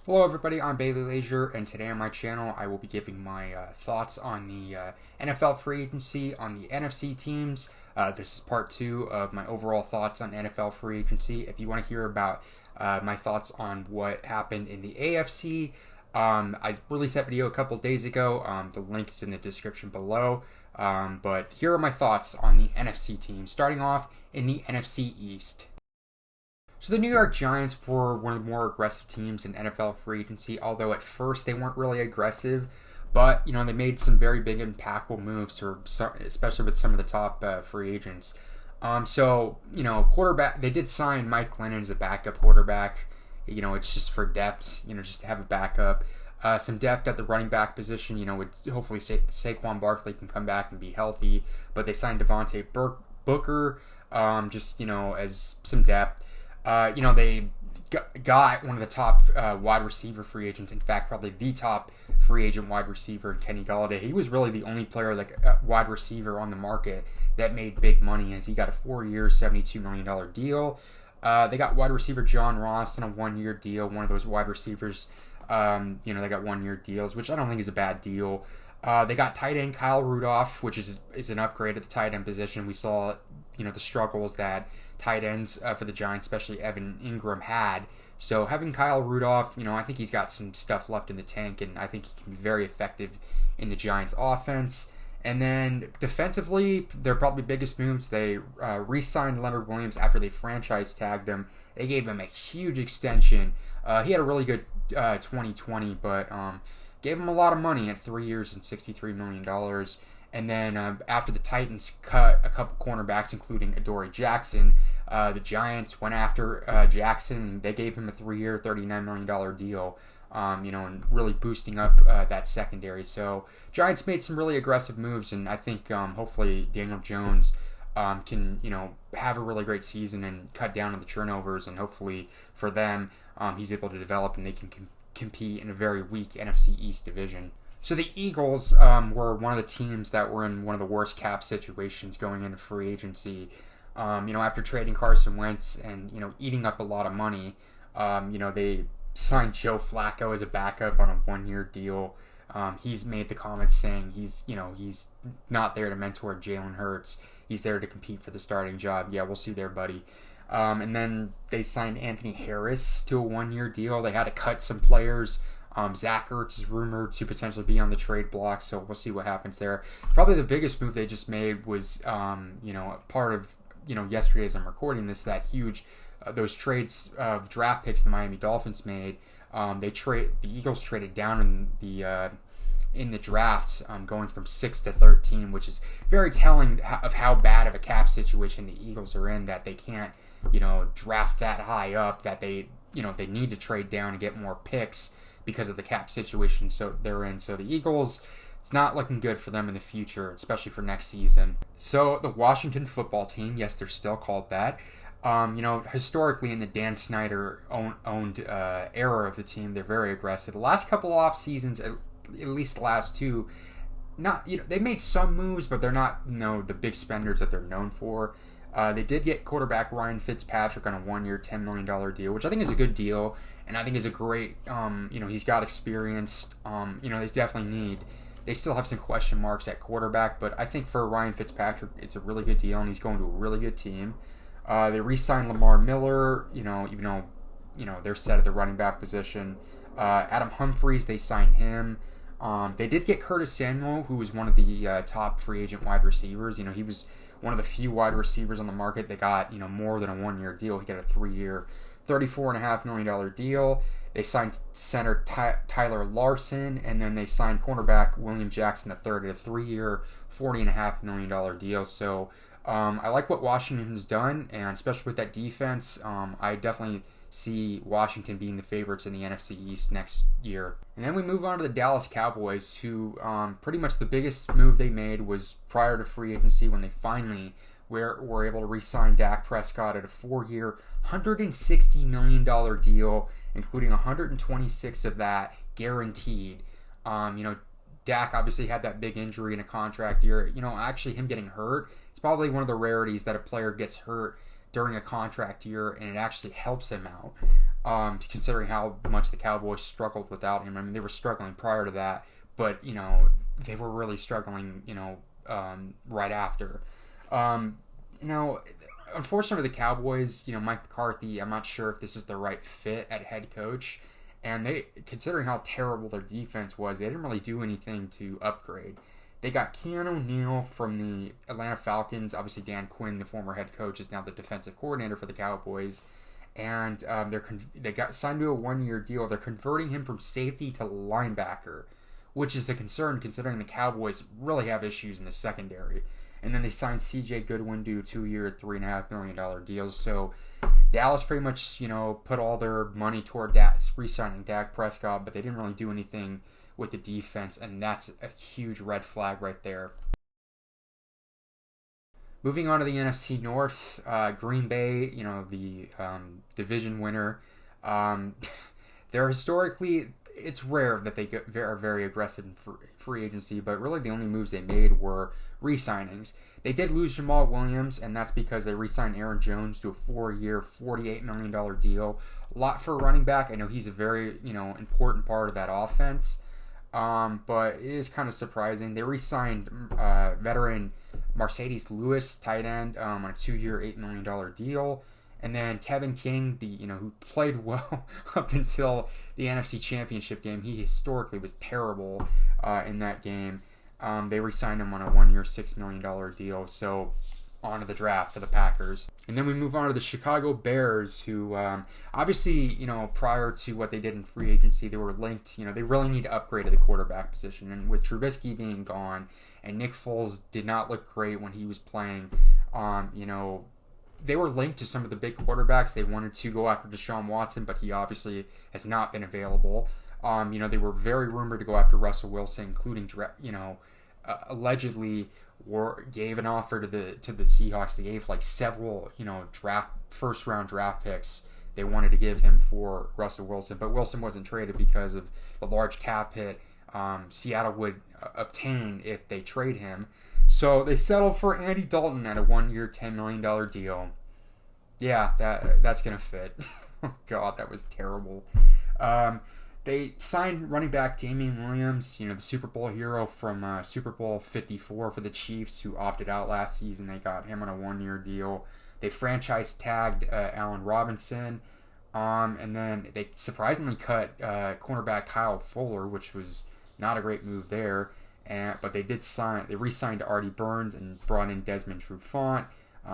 Hello everybody, I'm Bailey Leisure, and today on my channel I will be giving my thoughts on the NFL free agency, on the NFC teams. This is part 2 of my overall thoughts on NFL free agency. If you want to hear about my thoughts on what happened in the AFC, I released that video a couple days ago. The link is in the description below. But here are my thoughts on the NFC teams, starting off in the NFC East. So the New York Giants were one of the more aggressive teams in NFL free agency, although at first they weren't really aggressive. But, they made some very big impactful moves, especially with some of the top free agents. Quarterback, they did sign Mike Glennon as a backup quarterback. It's just for depth, just to have a backup. Some depth at the running back position, hopefully Saquon Barkley can come back and be healthy. But they signed Devontae Booker, as some depth. They got one of the top wide receiver free agents. In fact, probably the top free agent wide receiver, Kenny Gallaudet. He was really the only player, wide receiver on the market that made big money, as he got a 4-year, $72 million deal. They got wide receiver John Ross on a 1-year deal. One of those wide receivers, they got 1-year deals, which I don't think is a bad deal. They got tight end Kyle Rudolph, which is an upgrade at the tight end position. We saw, the struggles that tight ends for the Giants, especially Evan Ingram, had. So having Kyle Rudolph, I think he's got some stuff left in the tank, and I think he can be very effective in the Giants' offense. And then defensively, their probably biggest moves, they re-signed Leonard Williams after they franchise tagged him. They gave him a huge extension. He had a really good 2020, but gave him a lot of money at 3 years and $63 million. And then after the Titans cut a couple cornerbacks, including Adoree Jackson, the Giants went after Jackson. They gave him a 3-year, $39 million deal, and really boosting up that secondary. So Giants made some really aggressive moves, and I think hopefully Daniel Jones can, have a really great season and cut down on the turnovers, and hopefully for them, he's able to develop and they can compete in a very weak NFC East division. So the Eagles were one of the teams that were in one of the worst cap situations going into free agency. After trading Carson Wentz and, eating up a lot of money, they signed Joe Flacco as a backup on a 1-year deal. He's made the comments saying he's not there to mentor Jalen Hurts. He's there to compete for the starting job. Yeah, we'll see there, buddy. And then they signed Anthony Harris to a 1-year deal. They had to cut some players. Zach Ertz is rumored to potentially be on the trade block, so we'll see what happens there. Probably the biggest move they just made was, part of, yesterday as I'm recording this, that huge, those trades of draft picks the Miami Dolphins made. The Eagles traded down in the draft, going from 6 to 13, which is very telling of how bad of a cap situation the Eagles are in, that they can't, draft that high up, that they need to trade down and get more picks because of the cap situation they're in. So the Eagles, it's not looking good for them in the future, especially for next season. So the Washington football team, yes, they're still called that. Historically in the Dan Snyder owned era of the team, they're very aggressive. The last couple off seasons, at least the last two, they made some moves, but they're not the big spenders that they're known for. They did get quarterback Ryan Fitzpatrick on a 1-year, $10 million deal, which I think is a good deal, and I think is a great, he's got experience. They definitely need. They still have some question marks at quarterback, but I think for Ryan Fitzpatrick, it's a really good deal, and he's going to a really good team. They re-signed Lamar Miller, even though, they're set at the running back position. Adam Humphries, they signed him. They did get Curtis Samuel, who was one of the top free agent wide receivers. He was one of the few wide receivers on the market that got, more than a 1-year deal. He got a 3-year, $34.5 million deal. They signed center Tyler Larson, and then they signed cornerback William Jackson III at a 3-year, $40.5 million deal. So I like what Washington has done, and especially with that defense, I definitely see Washington being the favorites in the NFC East next year. And then we move on to the Dallas Cowboys, who pretty much the biggest move they made was prior to free agency, when they finally were able to re-sign Dak Prescott at a 4-year, $160 million deal, including 126 of that guaranteed. Dak obviously had that big injury in a contract year. Actually him getting hurt, it's probably one of the rarities that a player gets hurt during a contract year and it actually helps him out. considering how much the Cowboys struggled without him. I mean, they were struggling prior to that, but, they were really struggling, right after. Unfortunately, the Cowboys, Mike McCarthy, I'm not sure if this is the right fit at head coach. And considering how terrible their defense was, they didn't really do anything to upgrade. They got Keanu Neal from the Atlanta Falcons. Obviously, Dan Quinn, the former head coach, is now the defensive coordinator for the Cowboys. And they got signed to a 1-year deal. They're converting him from safety to linebacker, which is a concern considering the Cowboys really have issues in the secondary. And then they signed C.J. Goodwin to a 2-year, $3.5 million deal. So Dallas pretty much, put all their money toward re-signing Dak Prescott, but they didn't really do anything with the defense, and that's a huge red flag right there. Moving on to the NFC North, Green Bay, the division winner. They're historically, it's rare that they are very aggressive in free agency, but really the only moves they made were re-signings. They did lose Jamal Williams, and that's because they re-signed Aaron Jones to a 4-year, $48 million deal. A lot for a running back. I know he's a very, important part of that offense, but it is kind of surprising. They re-signed veteran Mercedes Lewis, tight end, on a 2-year, $8 million deal. And then Kevin King, who played well up until the NFC Championship game. He historically was terrible in that game. They re-signed him on a 1-year, $6 million deal. So on to the draft for the Packers. And then we move on to the Chicago Bears, who obviously, prior to what they did in free agency, they were linked. They really need to upgrade at the quarterback position. And with Trubisky being gone and Nick Foles did not look great when he was playing, they were linked to some of the big quarterbacks. They wanted to go after Deshaun Watson, but he obviously has not been available. They were very rumored to go after Russell Wilson, including, allegedly gave an offer to the Seahawks. They gave several, first round draft picks they wanted to give him for Russell Wilson, but Wilson wasn't traded because of the large cap hit Seattle would obtain if they trade him. So they settled for Andy Dalton at a 1-year, $10 million deal. Yeah, that's going to fit. Oh, God, that was terrible. They signed running back Damien Williams, the Super Bowl hero from Super Bowl 54 for the Chiefs, who opted out last season. They got him on a 1-year deal. They franchise tagged Allen Robinson. And then they surprisingly cut cornerback Kyle Fuller, which was not a great move there. But they re-signed Artie Burns and brought in Desmond Trufant.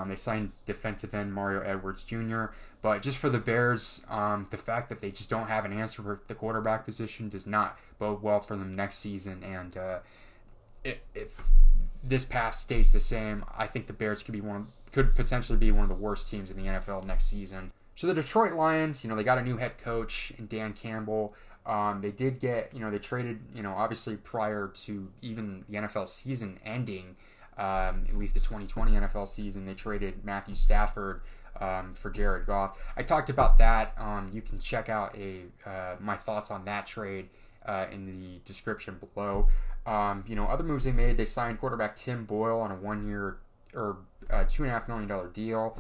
They signed defensive end Mario Edwards Jr. But just for the Bears, the fact that they just don't have an answer for the quarterback position does not bode well for them next season. And if this path stays the same, I think the Bears could potentially be one of the worst teams in the NFL next season. So the Detroit Lions, they got a new head coach in Dan Campbell. They did get, they traded, obviously prior to even the NFL season ending, at least the 2020 NFL season, they traded Matthew Stafford for Jared Goff. I talked about that. You can check out my thoughts on that trade in the description below. Other moves they made, they signed quarterback Tim Boyle on a 1-year or $2.5 million deal.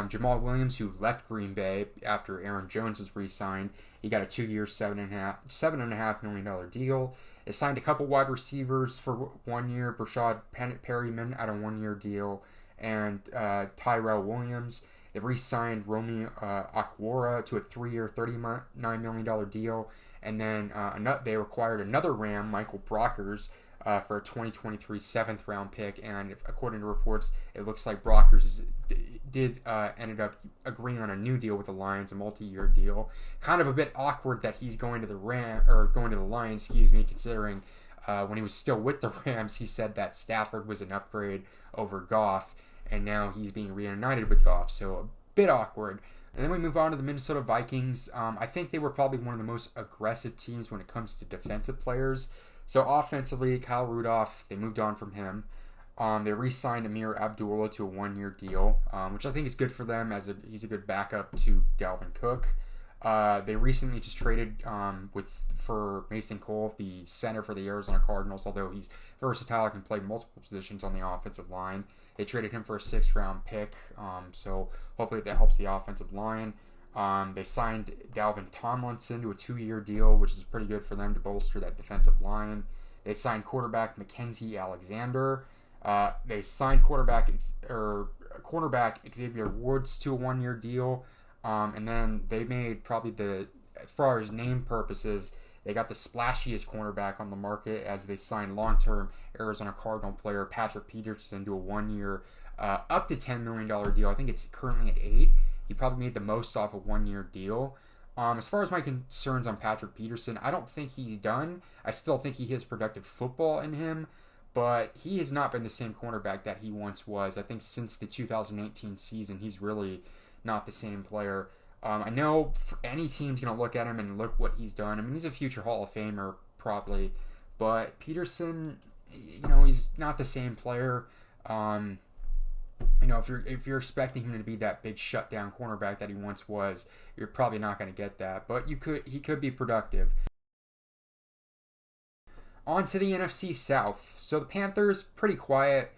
Jamal Williams, who left Green Bay after Aaron Jones was re-signed, he got a 2-year, $7.5 million deal. They signed a couple wide receivers for 1 year, Brashad Perryman at a 1-year deal, and Tyrell Williams. They re-signed Romy Akwara to a 3-year, $39 million deal, and then they acquired another Ram, Michael Brockers, for a 2023 7th-round pick, and according to reports, it looks like Brockers ended up agreeing on a new deal with the Lions, a multi-year deal. Kind of a bit awkward that he's going to the Lions, considering when he was still with the Rams, he said that Stafford was an upgrade over Goff, and now he's being reunited with Goff, so a bit awkward. And then we move on to the Minnesota Vikings. I think they were probably one of the most aggressive teams when it comes to defensive players. So offensively, Kyle Rudolph, they moved on from him. They re-signed Amir Abdullah to a 1-year deal, which I think is good for them as he's a good backup to Dalvin Cook. They recently just traded for Mason Cole, the center for the Arizona Cardinals, although he's versatile and can play multiple positions on the offensive line. They traded him for a 6th-round pick, so hopefully that helps the offensive line. They signed Dalvin Tomlinson to a 2-year deal, which is pretty good for them to bolster that defensive line. They signed quarterback Mackenzie Alexander. They signed cornerback Xavier Woods to a 1-year deal. And then they made probably as far as name purposes, they got the splashiest cornerback on the market as they signed long-term Arizona Cardinal player Patrick Peterson to a 1-year, up to $10 million deal. I think it's currently at 8. He probably made the most off a 1-year deal. As far as my concerns on Patrick Peterson, I don't think he's done. I still think he has productive football in him, but he has not been the same cornerback that he once was. I think since the 2018 season, he's really not the same player. I know any team's going to look at him and look what he's done. I mean, he's a future Hall of Famer, probably. But Peterson, he's not the same player. If you're expecting him to be that big shutdown cornerback that he once was, you're probably not going to get that. But he could be productive. On to the NFC South. So the Panthers, pretty quiet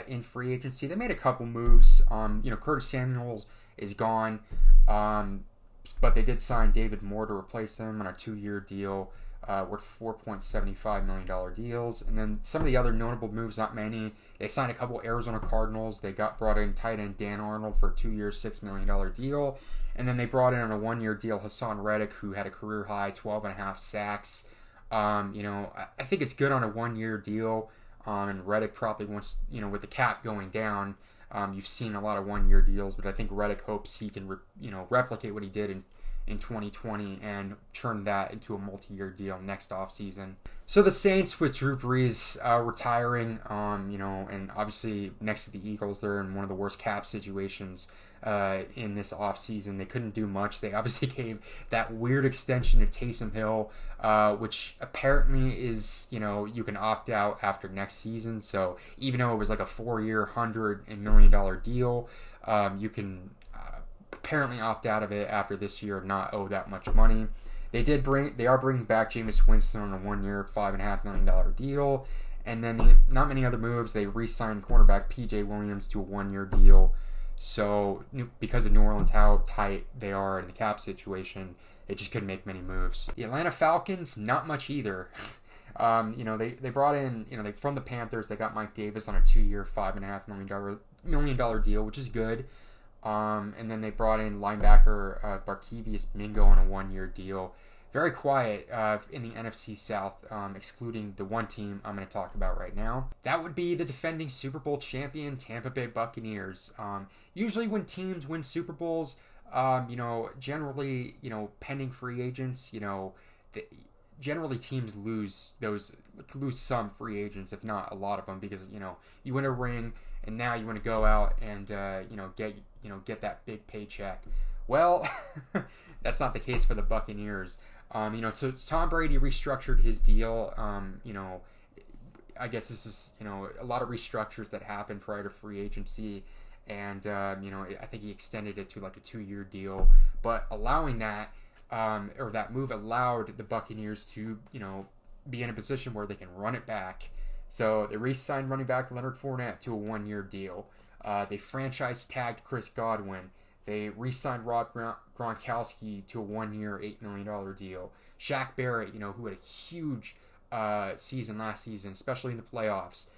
in free agency. They made a couple moves. Curtis Samuel is gone. But they did sign David Moore to replace him on a 2-year deal worth $4.75 million deals. And then some of the other notable moves, not many. They signed a couple Arizona Cardinals. They brought in tight end Dan Arnold for a 2-year, $6 million deal. And then they brought in on a 1-year deal Hassan Reddick, who had a career high 12.5 sacks. I think it's good on a 1-year deal. And Reddick probably wants, with the cap going down, you've seen a lot of 1-year deals, but I think Reddick hopes he can, replicate what he did in 2020 and turn that into a multi-year deal next offseason. So the Saints with Drew Brees retiring, and obviously next to the Eagles, they're in one of the worst cap situations in this offseason. They couldn't do much. They obviously gave that weird extension to Taysom Hill, which apparently is, you can opt out after next season. So even though it was like a 4-year, $100 million deal, you can apparently opt out of it after this year and not owe that much money. They are bringing back Jameis Winston on a 1-year, $5.5 million deal. And then not many other moves. They re-signed cornerback P.J. Williams to a 1-year deal. So because of New Orleans, how tight they are in the cap situation, they just couldn't make many moves. The Atlanta Falcons, not much either. They brought in, from the Panthers, they got Mike Davis on a 2-year, $5.5 million deal, which is good. And then they brought in linebacker Barkevious Mingo on a 1-year deal. Very quiet in the NFC South, excluding the one team I'm going to talk about right now. That would be the defending Super Bowl champion Tampa Bay Buccaneers. Usually when teams win Super Bowls, generally, pending free agents, generally teams lose some free agents, if not a lot of them, because, you win a ring and now you want to go out and, get that big paycheck. Well, that's not the case for the Buccaneers. So Tom Brady restructured his deal. I guess this is, a lot of restructures that happened prior to free agency. And, I think he extended it to like a 2-year deal. But allowing that, that move allowed the Buccaneers to, be in a position where they can run it back. So they re-signed running back Leonard Fournette to a 1-year deal. They franchise tagged Chris Godwin. They re-signed Rob Gronkowski to a 1-year, $8 million deal. Shaq Barrett, who had a huge season last season, especially in the playoffs,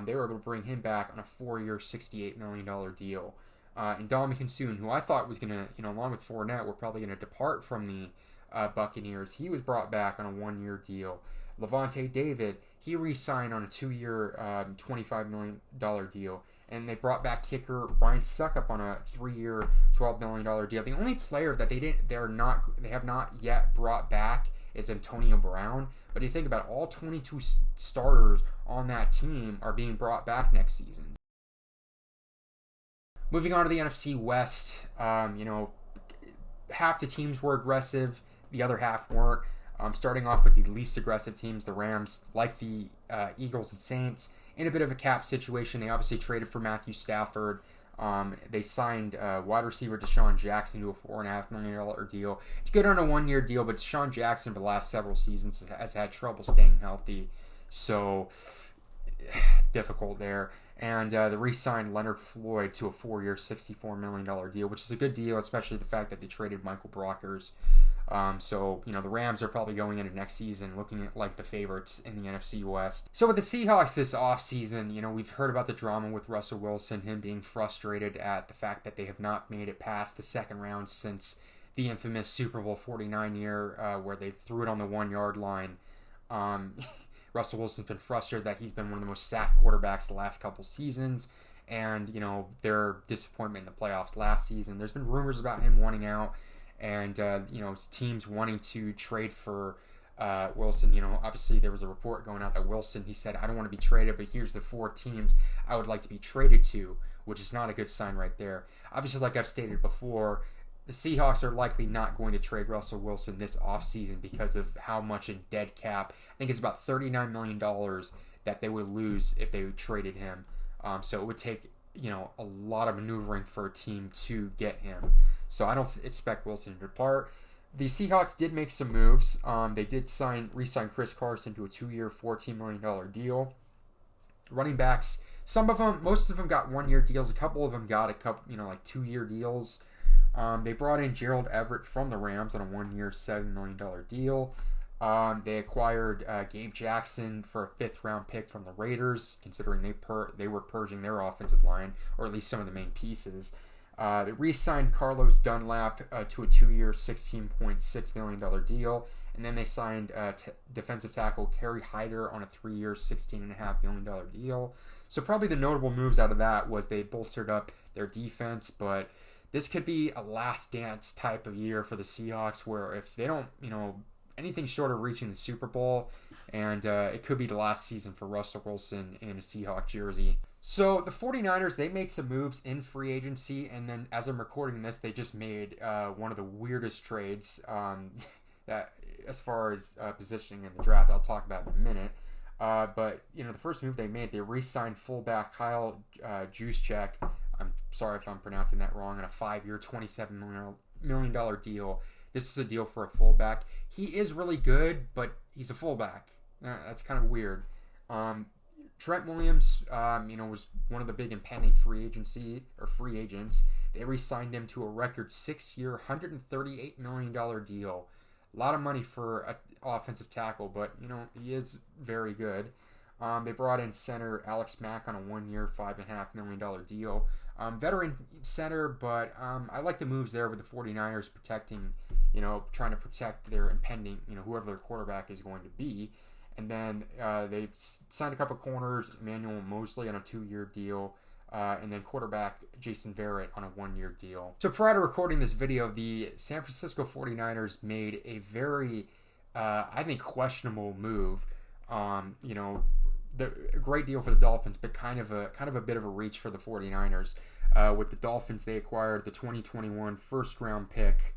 they were able to bring him back on a 4-year, $68 million deal. And Dominican Soon, who I thought was going to, along with Fournette, were probably going to depart from the Buccaneers. He was brought back on a 1-year deal. Levante David, he re-signed on a 2-year, $25 million deal. And they brought back kicker Ryan Suckup on a 3-year, $12 million deal. The only player that they have not yet brought back is Antonio Brown. But you think about it, all 22 starters on that team are being brought back next season. Moving on to the NFC West, half the teams were aggressive, the other half weren't. Starting off with the least aggressive teams, the Rams, like the Eagles and Saints, in a bit of a cap situation. They obviously traded for Matthew Stafford. They signed wide receiver Deshaun Jackson to a $4.5 million deal. It's good on a 1-year deal, but Deshaun Jackson for the last several seasons has had trouble staying healthy. So difficult there. And they re-signed Leonard Floyd to a 4-year, $64 million deal, which is a good deal, especially the fact that they traded Michael Brockers. So, the Rams are probably going into next season looking at like the favorites in the NFC West. So with the Seahawks this offseason, we've heard about the drama with Russell Wilson, him being frustrated at the fact that they have not made it past the second round since the infamous Super Bowl 49 year where they threw it on the 1-yard line. Russell Wilson's been frustrated that he's been one of the most sacked quarterbacks the last couple seasons. And, their disappointment in the playoffs last season. There's been rumors about him wanting out. And, teams wanting to trade for Wilson. Obviously there was a report going out that Wilson, he said, I don't want to be traded, but here's the 4 teams I would like to be traded to, which is not a good sign right there. Obviously, like I've stated before, the Seahawks are likely not going to trade Russell Wilson this offseason because of how much in dead cap. I think it's about $39 million that they would lose if they traded him. So it would take, a lot of maneuvering for a team to get him. So I don't expect Wilson to depart. The Seahawks did make some moves. They did re-sign Chris Carson to a 2-year, $14 million deal. Running backs, most of them got 1-year deals. A couple of them got 2-year deals. They brought in Gerald Everett from the Rams on a 1-year, $7 million deal. They acquired Gabe Jackson for a 5th-round pick from the Raiders, considering they were purging their offensive line, or at least some of the main pieces. They re-signed Carlos Dunlap to a 2-year, $16.6 million deal. And then they signed defensive tackle Kerry Hyder on a 3-year, $16.5 million deal. So probably the notable moves out of that was they bolstered up their defense, but this could be a last dance type of year for the Seahawks where if they don't, anything short of reaching the Super Bowl, and it could be the last season for Russell Wilson in a Seahawk jersey. So the 49ers, they made some moves in free agency, and then as I'm recording this, they just made one of the weirdest trades that, as far as positioning in the draft, I'll talk about in a minute. But, the first move they made, they re-signed fullback Kyle Juszczyk. I'm sorry if I'm pronouncing that wrong, on a 5-year, $27 million deal. This is a deal for a fullback. He is really good, but he's a fullback. That's kind of weird. Trent Williams, was one of the big impending free agents. They re-signed him to a record 6-year, $138 million deal. A lot of money for an offensive tackle, but, he is very good. They brought in center Alex Mack on a 1-year, $5.5 million deal. Veteran center, but I like the moves there with the 49ers protecting, trying to protect their impending, whoever their quarterback is going to be. And then they signed a couple corners, Emmanuel Mosley on a 2-year deal, and then quarterback Jason Verrett on a 1-year deal. So prior to recording this video, the San Francisco 49ers made a very, I think, questionable move. A great deal for the Dolphins, but kind of a bit of a reach for the 49ers. With the Dolphins, they acquired the 2021 first-round pick,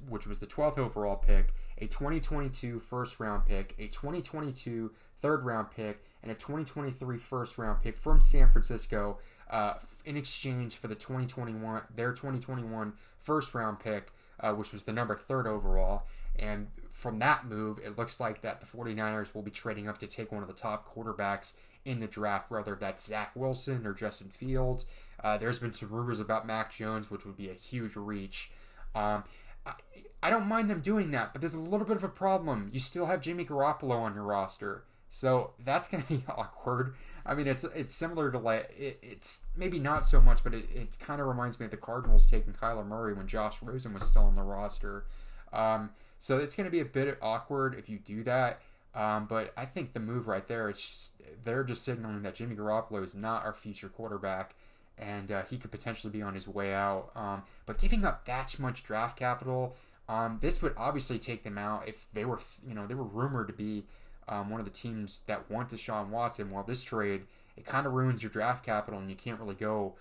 which was the 12th overall pick, a 2022 first-round pick, a 2022 third-round pick, and a 2023 first-round pick from San Francisco in exchange for their 2021 first-round pick, which was the number 3rd overall. And from that move, it looks like that the 49ers will be trading up to take one of the top quarterbacks in the draft, whether that's Zach Wilson or Justin Fields. There's been some rumors about Mac Jones, which would be a huge reach. I don't mind them doing that, but there's a little bit of a problem. You still have Jimmy Garoppolo on your roster, so that's going to be awkward. I mean, it's similar to it's maybe not so much, but it kind of reminds me of the Cardinals taking Kyler Murray when Josh Rosen was still on the roster. So it's going to be a bit awkward if you do that. But I think the move right there, they're just signaling that Jimmy Garoppolo is not our future quarterback, and he could potentially be on his way out. But giving up that much draft capital, this would obviously take them out if they were, they were rumored to be one of the teams that want Deshaun Watson. Well, this trade, it kind of ruins your draft capital, and you can't really go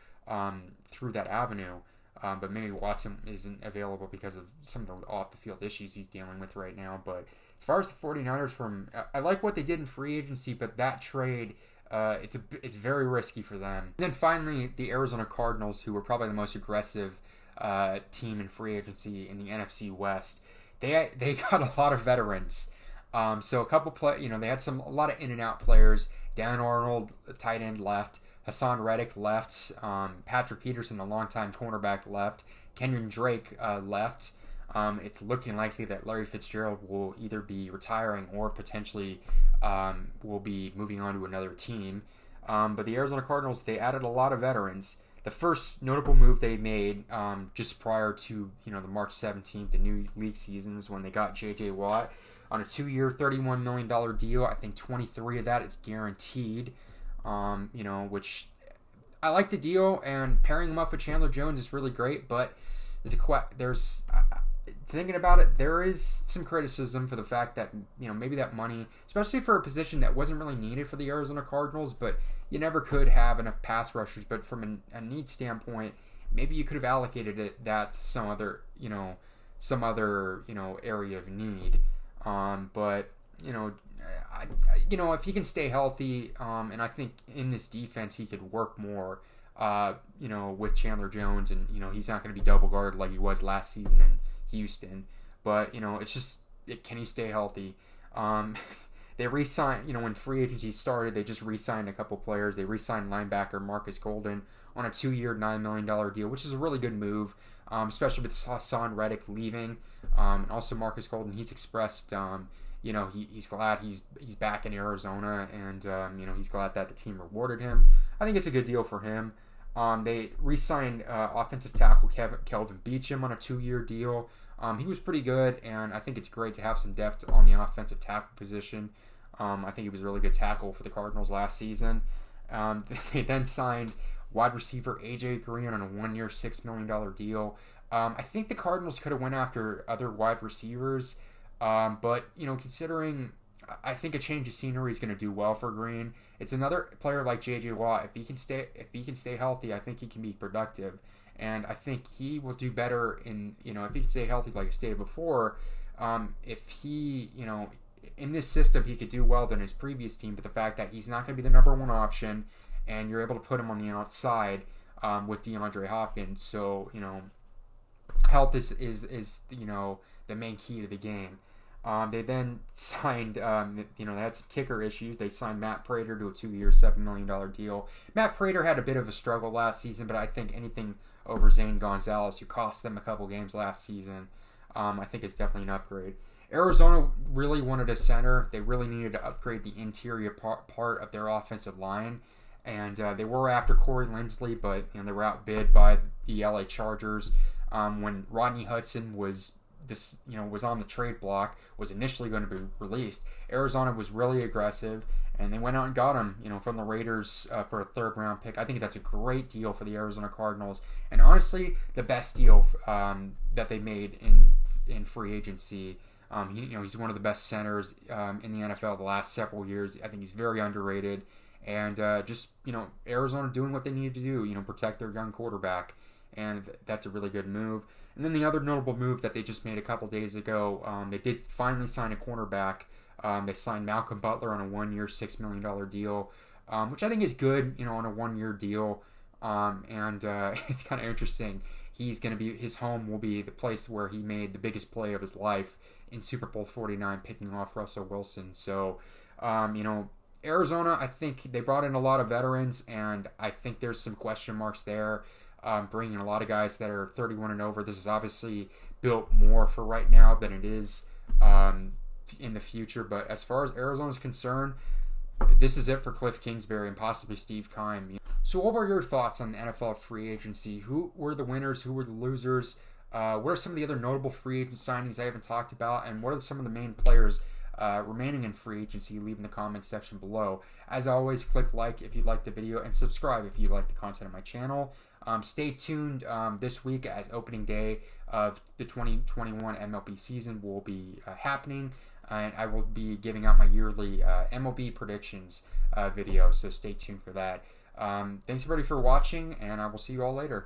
through that avenue. But maybe Watson isn't available because of some of the off-the-field issues he's dealing with right now. But as far as the 49ers, I like what they did in free agency, but that trade, it's very risky for them. And then finally, the Arizona Cardinals, who were probably the most aggressive team in free agency in the NFC West, they got a lot of veterans. So a couple they had a lot of in and out players. Dan Arnold, tight end, left. Hassan Reddick left. Patrick Peterson, a longtime cornerback, left. Kenyon Drake left. It's looking likely that Larry Fitzgerald will either be retiring or potentially will be moving on to another team. But the Arizona Cardinals, they added a lot of veterans. The first notable move they made just prior to the March 17th, the new league season, was when they got J.J. Watt on a 2-year, $31 million deal. I think 23 of that is guaranteed, which I like the deal, and pairing him up with Chandler Jones is really great, but thinking about it, there is some criticism for the fact that, maybe that money, especially for a position that wasn't really needed for the Arizona Cardinals, but you never could have enough pass rushers. But from a need standpoint, maybe you could have allocated that to some other area of need. But if he can stay healthy, and I think in this defense he could work more, with Chandler Jones, and he's not going to be double guarded like he was last season in Houston. But it's just, can he stay healthy? They re-signed, when free agency started, they just re-signed a couple players. They re-signed linebacker Marcus Golden on a 2-year, $9 million deal, which is a really good move, especially with Hassan Reddick leaving. And also Marcus Golden, he's expressed, he's glad he's back in Arizona, and, he's glad that the team rewarded him. I think it's a good deal for him. They re-signed offensive tackle Kelvin Beachum on a 2-year deal. He was pretty good, and I think it's great to have some depth on the offensive tackle position. I think he was a really good tackle for the Cardinals last season. They then signed wide receiver A.J. Green on a 1-year, $6 million deal. I think the Cardinals could have went after other wide receivers, but considering, I think a change of scenery is going to do well for Green. It's another player like J.J. Watt. If he can stay healthy, I think he can be productive. And I think he will do better if he can stay healthy, like I stated before. If he, in this system, he could do well than his previous team. But the fact that he's not going to be the number one option, and you're able to put him on the outside with DeAndre Hopkins. So, health is the main key to the game. They then signed, they had some kicker issues. They signed Matt Prater to a 2-year, $7 million deal. Matt Prater had a bit of a struggle last season, but I think anything over Zane Gonzalez, who cost them a couple games last season, I think it's definitely an upgrade. Arizona really wanted a center. They really needed to upgrade the interior part of their offensive line, and they were after Corey Linsley, but they were outbid by the LA Chargers. When Rodney Hudson was on the trade block, was initially going to be released, Arizona was really aggressive, and they went out and got him, from the Raiders for a 3rd-round pick. I think that's a great deal for the Arizona Cardinals, and honestly, the best deal that they made in free agency. He's one of the best centers in the NFL the last several years. I think he's very underrated, and Arizona doing what they needed to do, protect their young quarterback, and that's a really good move. And then the other notable move that they just made a couple days ago, they did finally sign a cornerback. They signed Malcolm Butler on a 1-year, $6 million deal, which I think is good, on a 1-year deal. It's kind of interesting. His home will be the place where he made the biggest play of his life in Super Bowl 49, picking off Russell Wilson. So, Arizona, I think they brought in a lot of veterans, and I think there's some question marks there. Bringing a lot of guys that are 31 and over. This is obviously built more for right now than it is in the future. But as far as Arizona is concerned, this is it for Cliff Kingsbury and possibly Steve Keim. So what were your thoughts on the NFL free agency? Who were the winners? Who were the losers? What are some of the other notable free agent signings I haven't talked about? And what are some of the main players remaining in free agency? Leave in the comments section below. As always, click like if you like the video and subscribe if you like the content of my channel. Stay tuned this week as opening day of the 2021 MLB season will be happening, and I will be giving out my yearly MLB predictions video, so stay tuned for that. Thanks everybody for watching, and I will see you all later.